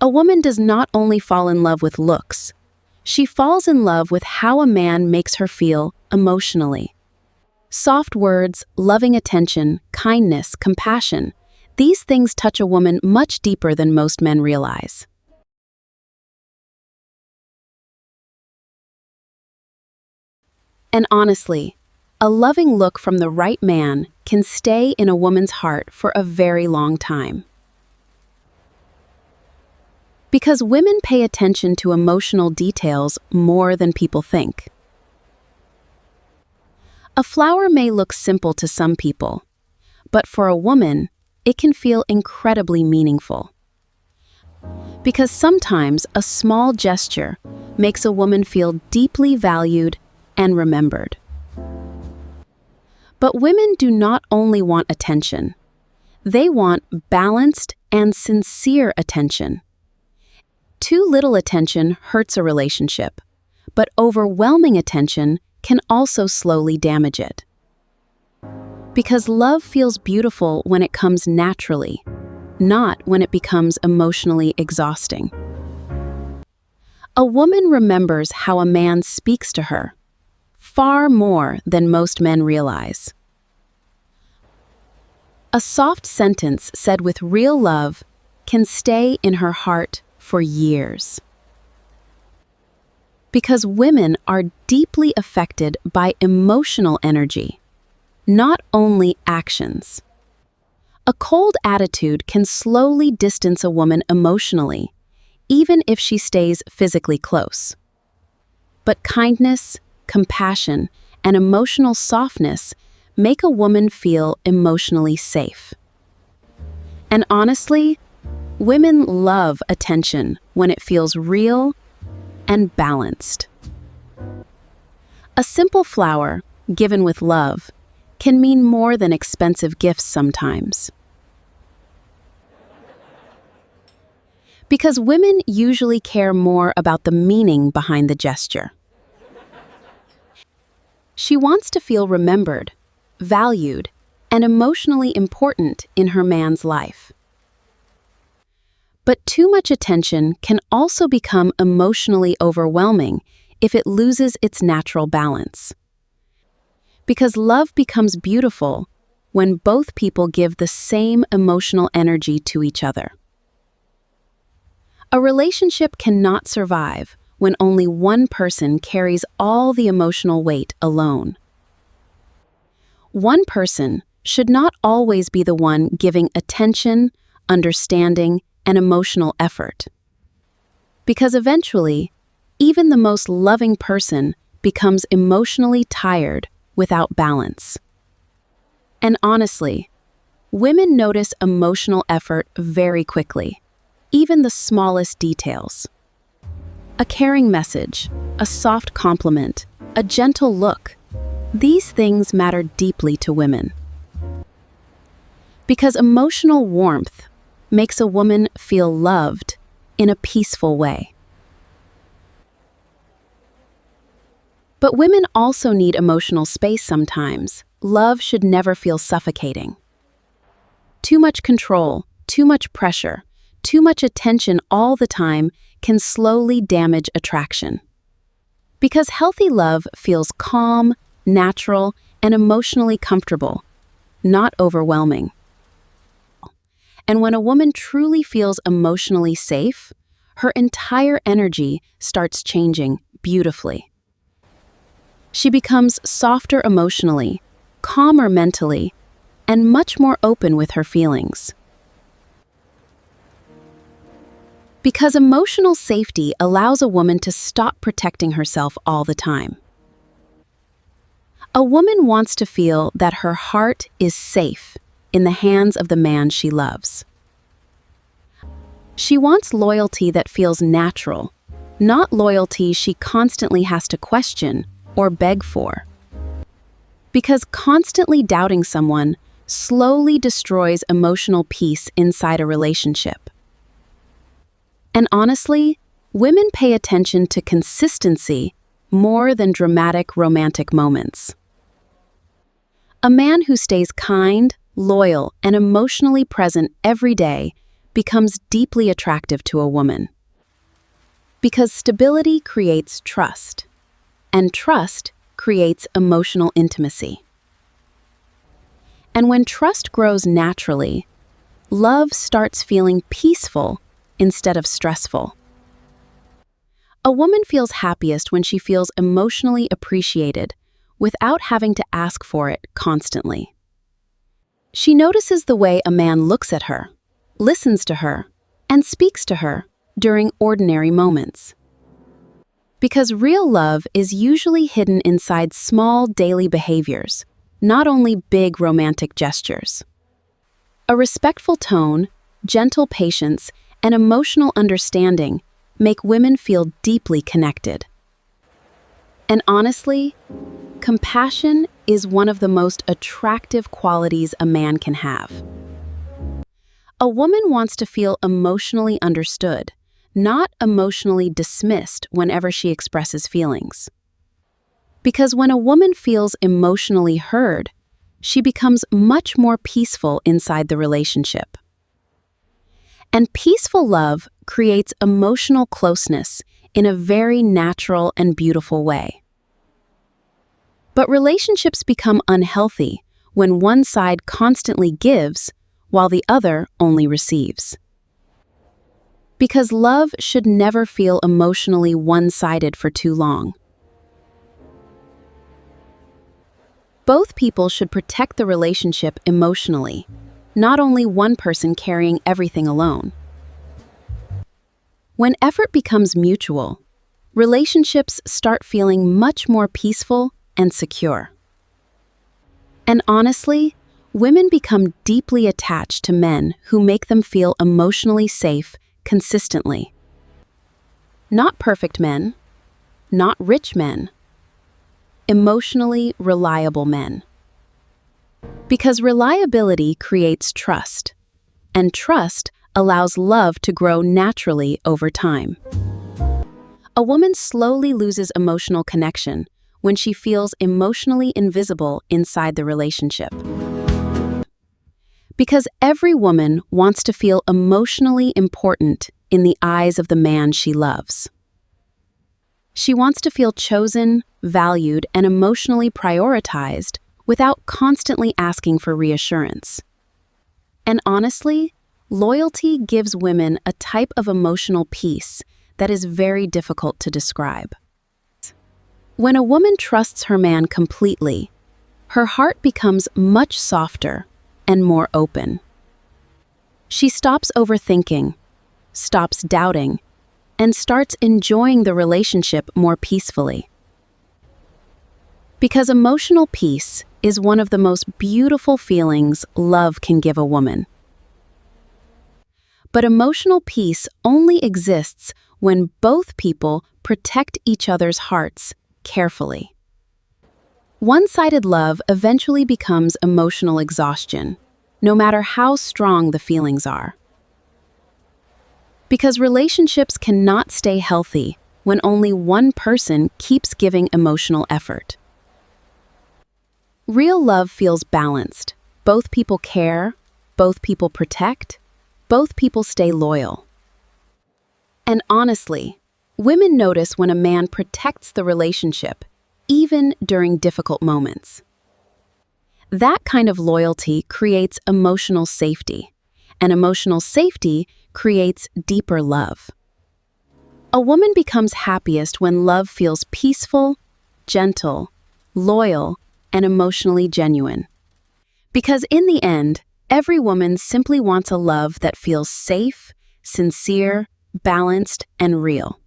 A woman does not only fall in love with looks, she falls in love with how a man makes her feel emotionally. Soft words, loving attention, kindness, compassion, these things touch a woman much deeper than most men realize. And honestly, a loving look from the right man can stay in a woman's heart for a very long time. Because women pay attention to emotional details more than people think. A flower may look simple to some people, but for a woman, it can feel incredibly meaningful. Because sometimes a small gesture makes a woman feel deeply valued and remembered. But women do not only want attention, they want balanced and sincere attention. Too little attention hurts a relationship, but overwhelming attention can also slowly damage it. Because love feels beautiful when it comes naturally, not when it becomes emotionally exhausting. A woman remembers how a man speaks to her, far more than most men realize. A soft sentence said with real love can stay in her heart for years. Because women are deeply affected by emotional energy, not only actions. A cold attitude can slowly distance a woman emotionally, even if she stays physically close. But kindness, compassion, and emotional softness make a woman feel emotionally safe. And honestly, women love attention when it feels real and balanced. A simple flower, given with love, can mean more than expensive gifts sometimes. Because women usually care more about the meaning behind the gesture. She wants to feel remembered, valued, and emotionally important in her man's life. But too much attention can also become emotionally overwhelming if it loses its natural balance. Because love becomes beautiful when both people give the same emotional energy to each other. A relationship cannot survive when only one person carries all the emotional weight alone. One person should not always be the one giving attention, understanding, and emotional effort. Because eventually, even the most loving person becomes emotionally tired without balance. And honestly, women notice emotional effort very quickly, even the smallest details. A caring message, a soft compliment, a gentle look, these things matter deeply to women. Because emotional warmth makes a woman feel loved in a peaceful way. But women also need emotional space sometimes. Love should never feel suffocating. Too much control, too much pressure, too much attention all the time can slowly damage attraction. Because healthy love feels calm, natural, and emotionally comfortable, not overwhelming. And when a woman truly feels emotionally safe, her entire energy starts changing beautifully. She becomes softer emotionally, calmer mentally, and much more open with her feelings. Because emotional safety allows a woman to stop protecting herself all the time. A woman wants to feel that her heart is safe in the hands of the man she loves. She wants loyalty that feels natural, not loyalty she constantly has to question or beg for. Because constantly doubting someone slowly destroys emotional peace inside a relationship. And honestly, women pay attention to consistency more than dramatic romantic moments. A man who stays kind, loyal, and emotionally present every day becomes deeply attractive to a woman. Because stability creates trust, and trust creates emotional intimacy. And when trust grows naturally, love starts feeling peaceful instead of stressful. A woman feels happiest when she feels emotionally appreciated without having to ask for it constantly. She notices the way a man looks at her, listens to her, and speaks to her during ordinary moments. Because real love is usually hidden inside small daily behaviors, not only big romantic gestures. A respectful tone, gentle patience, and emotional understanding make women feel deeply connected. And honestly, compassion is one of the most attractive qualities a man can have. A woman wants to feel emotionally understood, not emotionally dismissed whenever she expresses feelings. Because when a woman feels emotionally heard, she becomes much more peaceful inside the relationship. And peaceful love creates emotional closeness in a very natural and beautiful way. But relationships become unhealthy when one side constantly gives while the other only receives. Because love should never feel emotionally one-sided for too long. Both people should protect the relationship emotionally, not only one person carrying everything alone. When effort becomes mutual, relationships start feeling much more peaceful and secure. And honestly, women become deeply attached to men who make them feel emotionally safe consistently. Not perfect men, not rich men, emotionally reliable men. Because reliability creates trust, and trust allows love to grow naturally over time. A woman slowly loses emotional connection when she feels emotionally invisible inside the relationship. Because every woman wants to feel emotionally important in the eyes of the man she loves. She wants to feel chosen, valued, and emotionally prioritized without constantly asking for reassurance. And honestly, loyalty gives women a type of emotional peace that is very difficult to describe. When a woman trusts her man completely, her heart becomes much softer and more open. She stops overthinking, stops doubting, and starts enjoying the relationship more peacefully. Because emotional peace is one of the most beautiful feelings love can give a woman. But emotional peace only exists when both people protect each other's hearts carefully. One-sided love eventually becomes emotional exhaustion, no matter how strong the feelings are. Because relationships cannot stay healthy when only one person keeps giving emotional effort. Real love feels balanced. Both people care, both people protect, both people stay loyal. And honestly, women notice when a man protects the relationship, even during difficult moments. That kind of loyalty creates emotional safety, and emotional safety creates deeper love. A woman becomes happiest when love feels peaceful, gentle, loyal, and emotionally genuine. Because in the end, every woman simply wants a love that feels safe, sincere, balanced, and real.